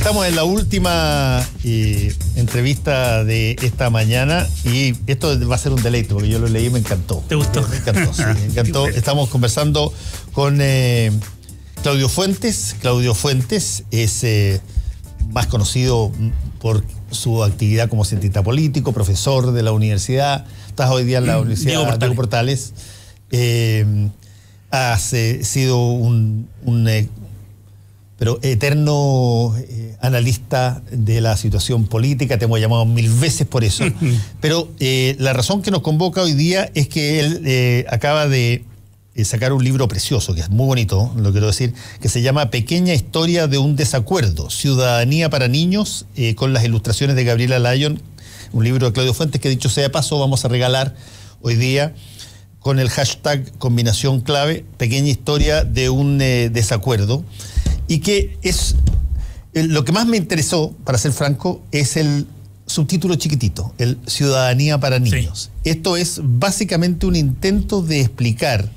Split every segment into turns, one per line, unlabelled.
Estamos en la última entrevista de esta mañana y esto va a ser un deleite porque yo lo leí y me encantó.
¿Te gustó?
Me encantó, sí, me encantó. Estamos conversando con Claudio Fuentes. Claudio Fuentes es más conocido por su actividad como cientista político, profesor de la universidad. Estás hoy día en la Universidad Diego Portales. Has sido un pero eterno analista de la situación política, te hemos llamado 1000 veces por eso. Pero la razón que nos convoca hoy día es que él acaba de sacar un libro precioso, que es muy bonito, lo quiero decir, que se llama Pequeña historia de un desacuerdo, ciudadanía para niños, con las ilustraciones de Gabriela Lyon, un libro de Claudio Fuentes que, dicho sea de paso, vamos a regalar hoy día con el hashtag combinación clave, pequeña historia de un desacuerdo. Y que es lo que más me interesó, para ser franco, es el subtítulo chiquitito, el Ciudadanía para Niños. Sí. Esto es básicamente un intento de explicar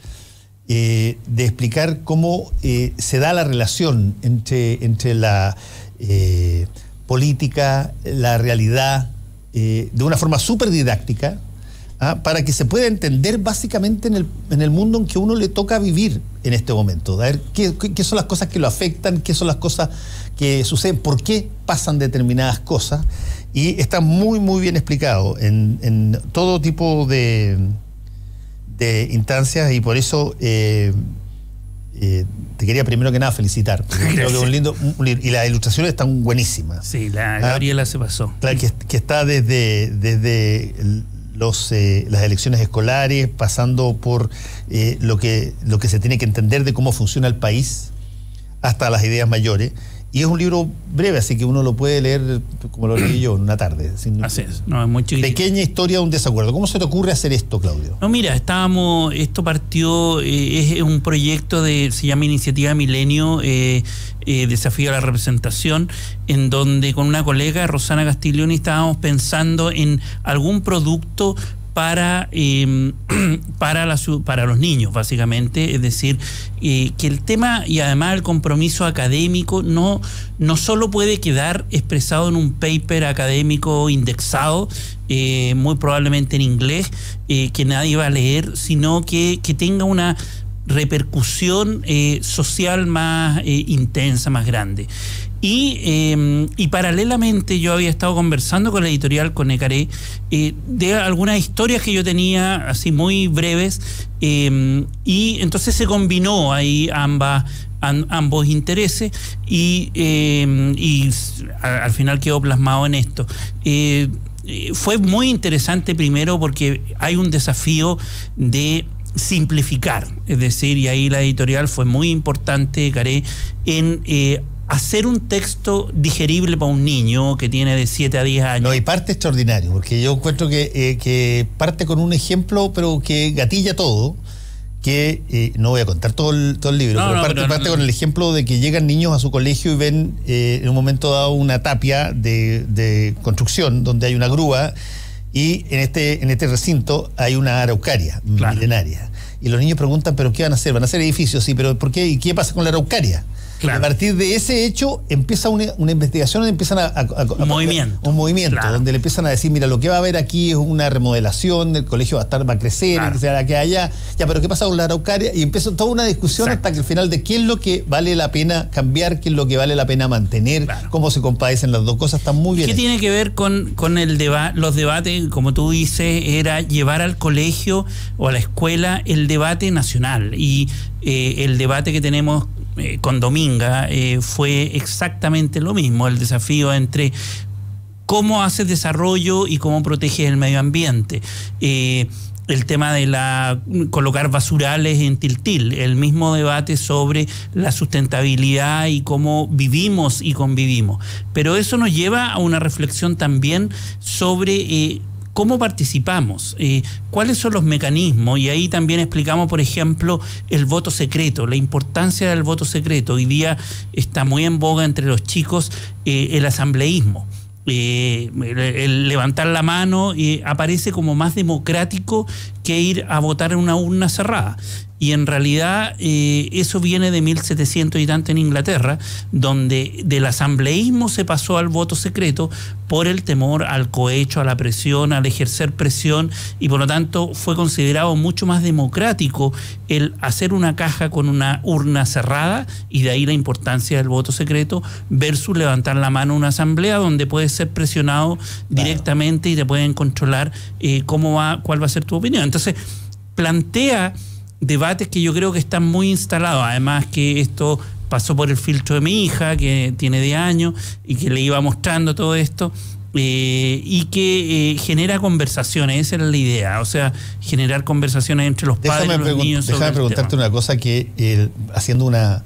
cómo se da la relación entre la política, la realidad, de una forma súper didáctica, para que se pueda entender básicamente en el mundo en que uno le toca vivir en este momento. A ver qué son las cosas que lo afectan, qué son las cosas que suceden, por qué pasan determinadas cosas. Y está muy, muy bien explicado en todo tipo de instancias, y por eso te quería primero que nada felicitar. Creo que es un lindo y las ilustraciones están buenísimas.
Sí, la Gabriela se pasó.
Claro, que está desde las elecciones escolares, pasando por lo que se tiene que entender de cómo funciona el país, hasta las ideas mayores. Y es un libro breve, así que uno lo puede leer como lo leí yo en una tarde.
Así es, no, es muy chiquitito.
Pequeña historia de un desacuerdo. ¿Cómo se te ocurre hacer esto, Claudio?
No, mira, esto partió, es un proyecto se llama Iniciativa Milenio, Desafío a la Representación, en donde con una colega, Rosana Castiglioni, estábamos pensando en algún producto para los niños, básicamente. Es decir, que el tema y además el compromiso académico no solo puede quedar expresado en un paper académico indexado, muy probablemente en inglés, que nadie va a leer, sino que tenga una repercusión social más intensa, más grande. Y paralelamente yo había estado conversando con la editorial, con Ecaré, de algunas historias que yo tenía así muy breves, y entonces se combinó ahí ambos intereses y al final quedó plasmado en esto. Fue muy interesante primero porque hay un desafío de simplificar, es decir, y ahí la editorial fue muy importante, Ecaré, en hacer un texto digerible para un niño que tiene de 7 a 10 años. No,
y parte extraordinario, porque yo encuentro que parte con un ejemplo, pero que gatilla todo, que no voy a contar todo el libro, pero parte con el ejemplo de que llegan niños a su colegio y ven en un momento dado una tapia de construcción donde hay una grúa, y en este recinto hay una araucaria milenaria. Y los niños preguntan, ¿pero qué van a hacer? ¿Van a hacer edificios? Sí, pero ¿por qué? ¿Y qué pasa con la araucaria? Claro. A partir de ese hecho empieza una investigación, donde empiezan un movimiento, claro, donde le empiezan a decir, mira, lo que va a haber aquí es una remodelación, el colegio va a crecer, claro, que aquí allá, ya, pero ¿qué pasa con la araucaria? Y empieza toda una discusión, exacto, hasta que al final de qué es lo que vale la pena cambiar, qué es lo que vale la pena mantener, claro, cómo se compadecen las dos cosas, están muy bien.
¿Qué tiene que ver con los debates? Como tú dices, era llevar al colegio o a la escuela el debate nacional, y el debate que tenemos con Dominga fue exactamente lo mismo, el desafío entre cómo haces desarrollo y cómo proteges el medio ambiente. El tema de colocar basurales en Tiltil, el mismo debate sobre la sustentabilidad y cómo vivimos y convivimos. Pero eso nos lleva a una reflexión también sobre cómo participamos, cuáles son los mecanismos, y ahí también explicamos, por ejemplo, el voto secreto, la importancia del voto secreto. Hoy día está muy en boga entre los chicos el asambleísmo. El levantar la mano aparece como más democrático que ir a votar en una urna cerrada. Y en realidad eso viene de 1700 y tanto en Inglaterra, donde del asambleísmo se pasó al voto secreto por el temor al cohecho, a la presión, al ejercer presión, y por lo tanto fue considerado mucho más democrático el hacer una caja con una urna cerrada, y de ahí la importancia del voto secreto, versus levantar la mano en una asamblea donde puedes ser presionado directamente y te pueden controlar cuál va a ser tu opinión. Entonces plantea debates que yo creo que están muy instalados. Además que esto pasó por el filtro de mi hija, que tiene 10 años, y que le iba mostrando todo esto, y que genera conversaciones. Esa era la idea, o sea, generar conversaciones entre los padres y los niños.
Déjame preguntarte una cosa, que haciendo una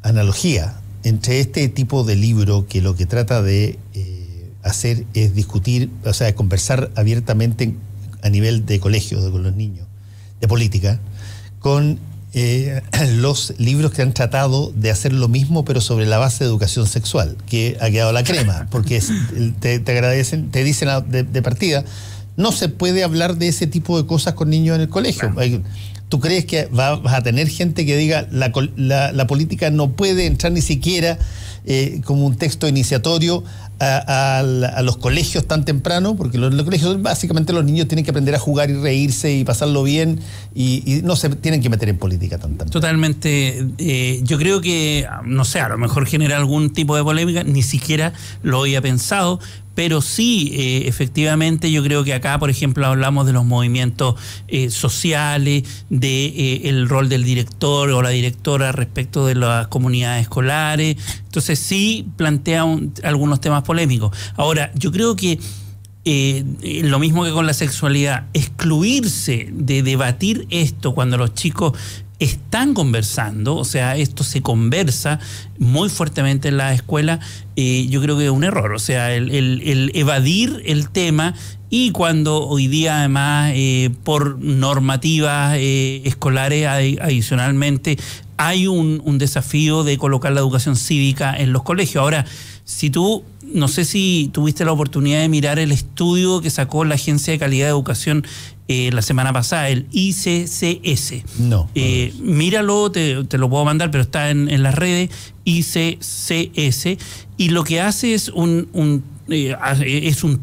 analogía entre este tipo de libro, que lo que trata de hacer es discutir, o sea, conversar abiertamente a nivel de colegio con los niños, de política, con los libros que han tratado de hacer lo mismo, pero sobre la base de educación sexual, que ha quedado la crema, porque te agradecen, te dicen de partida, no se puede hablar de ese tipo de cosas con niños en el colegio. Claro. ¿Tú crees que vas a tener gente que diga la política no puede entrar ni siquiera como un texto iniciatorio a los colegios tan temprano? Porque los colegios básicamente los niños tienen que aprender a jugar y reírse y pasarlo bien, y no se tienen que meter en política tan temprano.
Totalmente. Yo creo que, no sé, a lo mejor genera algún tipo de polémica, ni siquiera lo había pensado, pero sí, efectivamente, yo creo que acá, por ejemplo, hablamos de los movimientos sociales, de el rol del director o la directora respecto de las comunidades escolares. Entonces sí plantea algunos temas polémicos. Ahora, yo creo que lo mismo que con la sexualidad, excluirse de debatir esto cuando los chicos están conversando, o sea, esto se conversa muy fuertemente en la escuela, yo creo que es un error. O sea, el evadir el tema, y cuando hoy día además por normativas escolares adicionalmente hay un desafío de colocar la educación cívica en los colegios. Ahora, si tú, no sé si tuviste la oportunidad de mirar el estudio que sacó la Agencia de Calidad de Educación la semana pasada, el ICCS.
No.
Míralo, te lo puedo mandar, pero está en las redes, ICCS, y lo que hace es un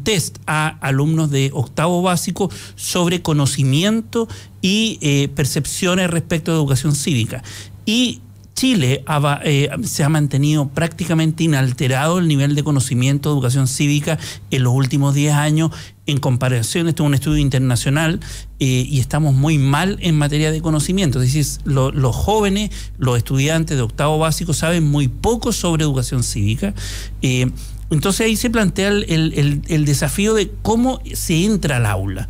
test a alumnos de octavo básico sobre conocimiento y percepciones respecto de educación cívica. Y Chile se ha mantenido prácticamente inalterado el nivel de conocimiento de educación cívica en los últimos 10 años en comparación. Esto es un estudio internacional, y estamos muy mal en materia de conocimiento. Es decir, los jóvenes, los estudiantes de octavo básico saben muy poco sobre educación cívica. Entonces ahí se plantea el desafío de cómo se entra al aula.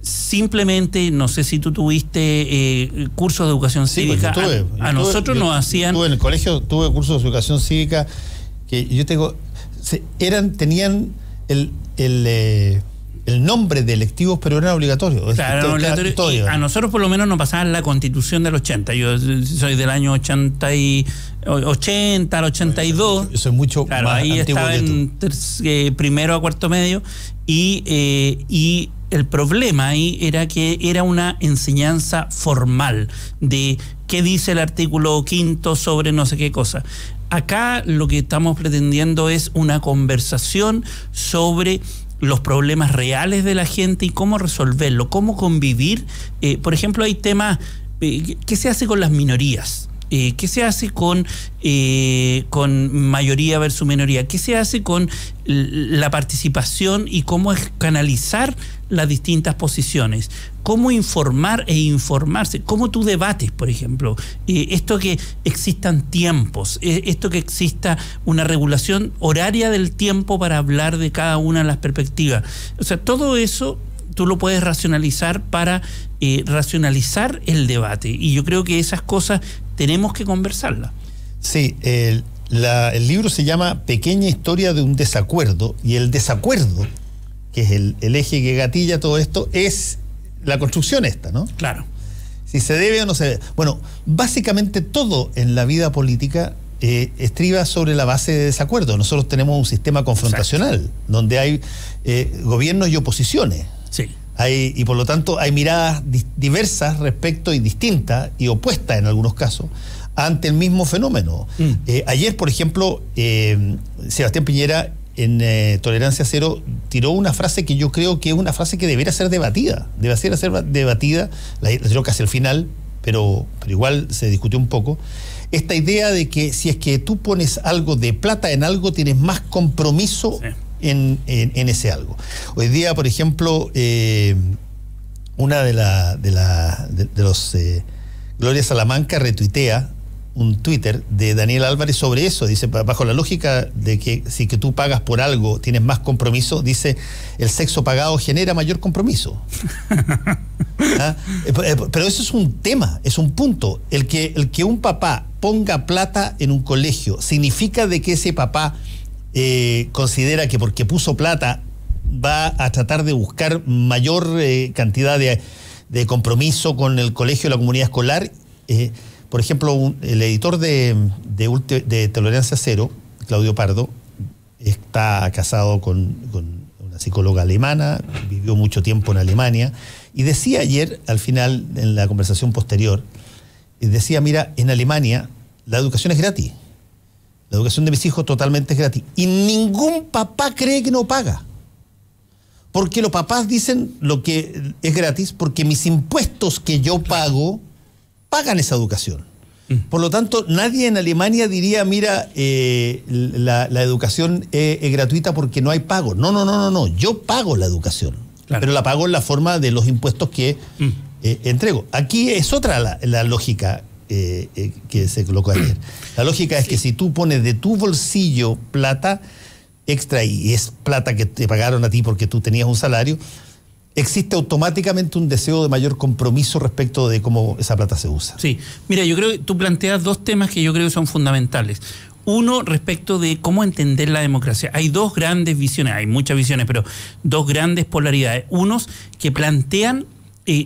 Simplemente, no sé si tú tuviste cursos de educación cívica.
Pues
nosotros nos hacían...
En el colegio tuve cursos de educación cívica que yo tenían el nombre de electivos, pero eran obligatorios.
Claro, obligatorio. A nosotros por lo menos nos pasaban la Constitución del 80. Yo soy del año 80 al 82.
Yo soy mucho
claro,
más
ahí
antiguo
estaba en primero a cuarto medio, y el problema ahí era que era una enseñanza formal de qué dice el artículo 5º sobre no sé qué cosa. Acá lo que estamos pretendiendo es una conversación sobre los problemas reales de la gente y cómo resolverlo, cómo convivir. Por ejemplo, hay temas, ¿qué se hace con las minorías? ¿Qué se hace con mayoría versus minoría? ¿Qué se hace con la participación y cómo es canalizar las distintas posiciones? ¿Cómo informar e informarse? ¿Cómo tú debates, por ejemplo? Esto que existan tiempos, esto que exista una regulación horaria del tiempo para hablar de cada una de las perspectivas. O sea, todo eso tú lo puedes racionalizar para racionalizar el debate. Y yo creo que esas cosas tenemos que conversarlas.
Sí, el libro se llama Pequeña historia de un desacuerdo, y el desacuerdo, que es el eje que gatilla todo esto, es la construcción esta, ¿no?
Claro.
Si se debe o no se debe. Bueno, básicamente todo en la vida política estriba sobre la base de desacuerdo. Nosotros tenemos un sistema confrontacional. Exacto. Donde hay gobiernos y oposiciones.
Sí.
Y por lo tanto hay miradas diversas respecto y distintas y opuestas en algunos casos ante el mismo fenómeno. Ayer, por ejemplo, Sebastián Piñera en Tolerancia Cero tiró una frase que yo creo que es una frase que debería ser debatida. Debe ser debatida, la tiró casi al final, pero igual se discutió un poco. Esta idea de que si es que tú pones algo de plata en algo, tienes más compromiso en ese algo. Hoy día, por ejemplo, una de los Gloria Salamanca retuitea un Twitter de Daniel Álvarez sobre eso. Dice, bajo la lógica de que si que tú pagas por algo tienes más compromiso, dice, el sexo pagado genera mayor compromiso. ¿Ah? Pero eso es un tema, es un punto. El que un papá ponga plata en un colegio significa de que ese papá considera que porque puso plata va a tratar de buscar mayor cantidad de compromiso con el colegio y la comunidad escolar. Por ejemplo, el editor de Tolerancia Cero, Claudio Pardo, está casado con una psicóloga alemana, vivió mucho tiempo en Alemania, y decía ayer, al final, en la conversación posterior, decía, mira, en Alemania la educación es gratis. La educación de mis hijos totalmente es gratis. Y ningún papá cree que no paga. Porque los papás dicen lo que es gratis, porque mis impuestos que yo pago, pagan esa educación. Por lo tanto, nadie en Alemania diría, mira, la educación es gratuita porque no hay pago. No. Yo pago la educación. Claro. Pero la pago en la forma de los impuestos que entrego. Aquí es otra la lógica que se colocó ayer. La lógica es que si tú pones de tu bolsillo plata extra y es plata que te pagaron a ti porque tú tenías un salario, existe automáticamente un deseo de mayor compromiso respecto de cómo esa plata se usa.
Sí, mira, yo creo que tú planteas dos temas que yo creo que son fundamentales. Uno, respecto de cómo entender la democracia. Hay dos grandes visiones, hay muchas visiones, pero dos grandes polaridades. Unos que plantean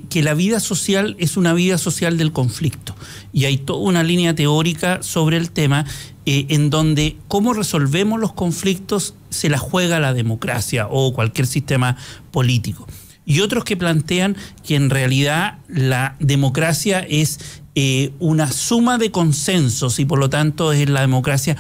que la vida social es una vida social del conflicto. Y hay toda una línea teórica sobre el tema en donde cómo resolvemos los conflictos se la juega la democracia o cualquier sistema político. Y otros que plantean que en realidad la democracia es una suma de consensos y por lo tanto es la democracia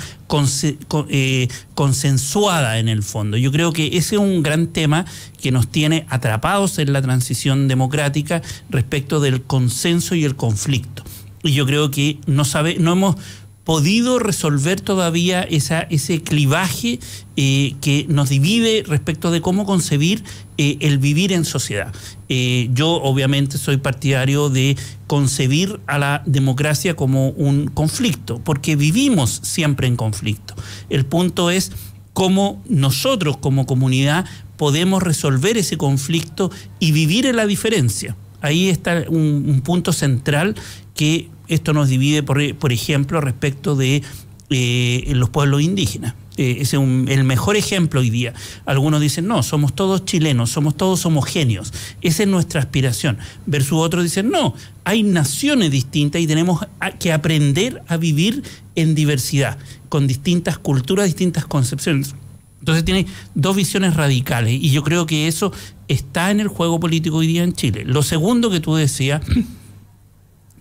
consensuada en el fondo. Yo creo que ese es un gran tema que nos tiene atrapados en la transición democrática respecto del consenso y el conflicto. Y yo creo que no hemos podido resolver todavía ese clivaje que nos divide respecto de cómo concebir el vivir en sociedad. Yo obviamente soy partidario de concebir a la democracia como un conflicto, porque vivimos siempre en conflicto. El punto es cómo nosotros como comunidad podemos resolver ese conflicto y vivir en la diferencia. Ahí está un punto central que esto nos divide, por ejemplo, respecto de los pueblos indígenas. Ese es el mejor ejemplo hoy día. Algunos dicen, no, somos todos chilenos, somos todos homogéneos. Esa es nuestra aspiración. Versus otros dicen, no, hay naciones distintas y tenemos que aprender a vivir en diversidad, con distintas culturas, distintas concepciones. Entonces tiene dos visiones radicales y yo creo que eso está en el juego político hoy día en Chile. Lo segundo que tú decías,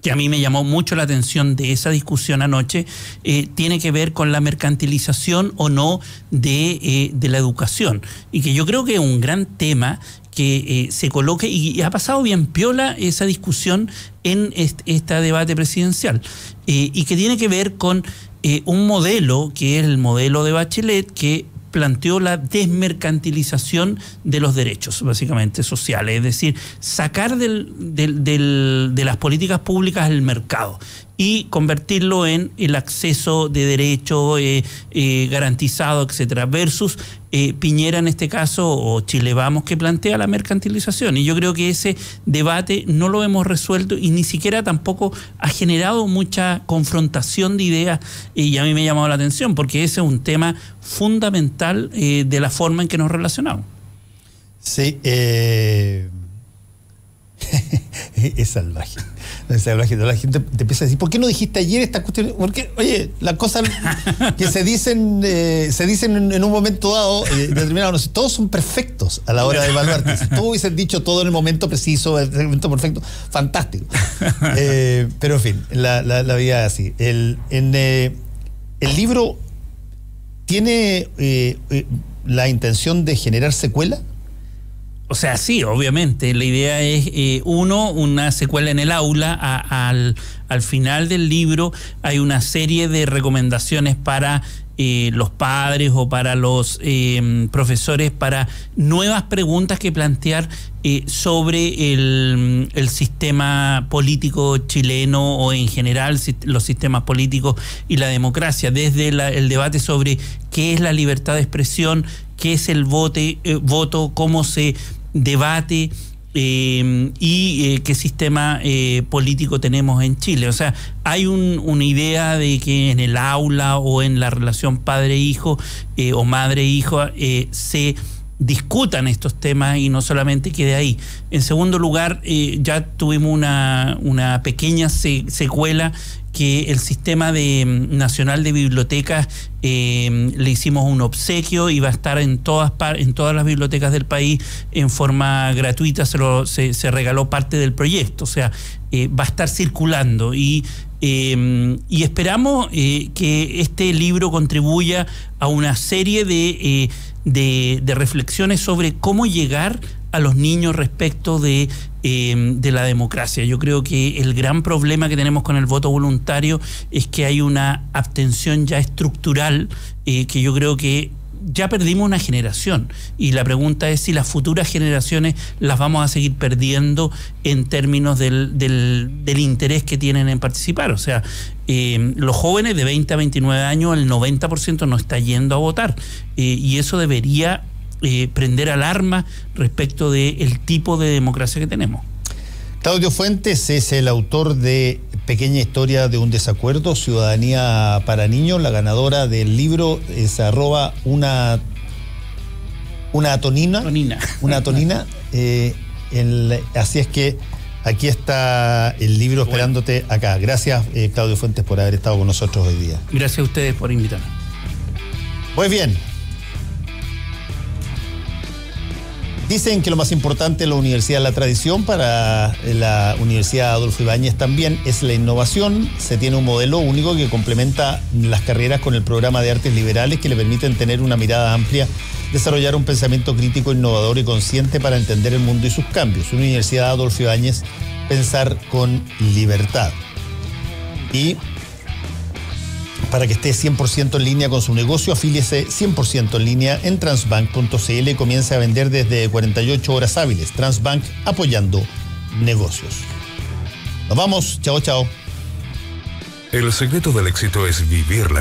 que a mí me llamó mucho la atención de esa discusión anoche, tiene que ver con la mercantilización o no de la educación. Y que yo creo que es un gran tema que se coloque, y ha pasado bien piola esa discusión en este debate presidencial, y que tiene que ver con un modelo, que es el modelo de Bachelet, que planteó la desmercantilización de los derechos, básicamente sociales, es decir, sacar de las políticas públicas el mercado y convertirlo en el acceso de derecho garantizado, etcétera, versus Piñera en este caso, o Chile Vamos, que plantea la mercantilización. Y yo creo que ese debate no lo hemos resuelto y ni siquiera tampoco ha generado mucha confrontación de ideas, y a mí me ha llamado la atención porque ese es un tema fundamental de la forma en que nos relacionamos.
Sí, Es salvaje. Es salvaje. La gente te empieza a decir, ¿por qué no dijiste ayer esta cuestión? Porque, oye, las cosas que se dicen en un momento dado, determinado, no sé, todos son perfectos a la hora de evaluarte. Si tú hubieses dicho todo en el momento preciso, en el momento perfecto, fantástico. Pero en fin, la vida es así. El libro tiene la intención de generar secuela.
O sea, sí, obviamente. La idea es, una secuela en el aula. Al final del libro hay una serie de recomendaciones para los padres o para los profesores, para nuevas preguntas que plantear sobre el sistema político chileno o en general los sistemas políticos y la democracia, desde el debate sobre qué es la libertad de expresión, qué es el voto, cómo se debate y qué sistema político tenemos en Chile. O sea, hay una idea de que en el aula o en la relación padre-hijo o madre-hijo se discutan estos temas y no solamente quede ahí. En segundo lugar, ya tuvimos una pequeña secuela, que el sistema nacional de bibliotecas le hicimos un obsequio y va a estar en todas las bibliotecas del país en forma gratuita. Se regaló parte del proyecto, o sea, va a estar circulando y esperamos que este libro contribuya a una serie de reflexiones sobre cómo llegar a los niños respecto de la democracia. Yo creo que el gran problema que tenemos con el voto voluntario es que hay una abstención ya estructural, que yo creo que ya perdimos una generación, y la pregunta es si las futuras generaciones las vamos a seguir perdiendo en términos del interés que tienen en participar. O sea, los jóvenes de 20 a 29 años, el 90% no está yendo a votar, y eso debería prender alarma respecto del tipo de democracia que tenemos.
Claudio Fuentes es el autor de Pequeña historia de un desacuerdo, Ciudadanía para niños. La ganadora del libro es @una tonina. Una tonina. Así es que aquí está el libro esperándote acá. Gracias, Claudio Fuentes, por haber estado con nosotros hoy día.
Gracias a ustedes por invitarme.
Pues bien. Dicen que lo más importante en la Universidad de la Tradición, para la Universidad Adolfo Ibáñez también, es la innovación. Se tiene un modelo único que complementa las carreras con el programa de artes liberales que le permiten tener una mirada amplia, desarrollar un pensamiento crítico, innovador y consciente para entender el mundo y sus cambios. Universidad Adolfo Ibáñez, pensar con libertad. Y para que esté 100% en línea con su negocio, afíliese 100% en línea en transbank.cl y comience a vender desde 48 horas hábiles. Transbank, apoyando negocios. Nos vamos. Chao, chao.
El secreto del éxito es vivir la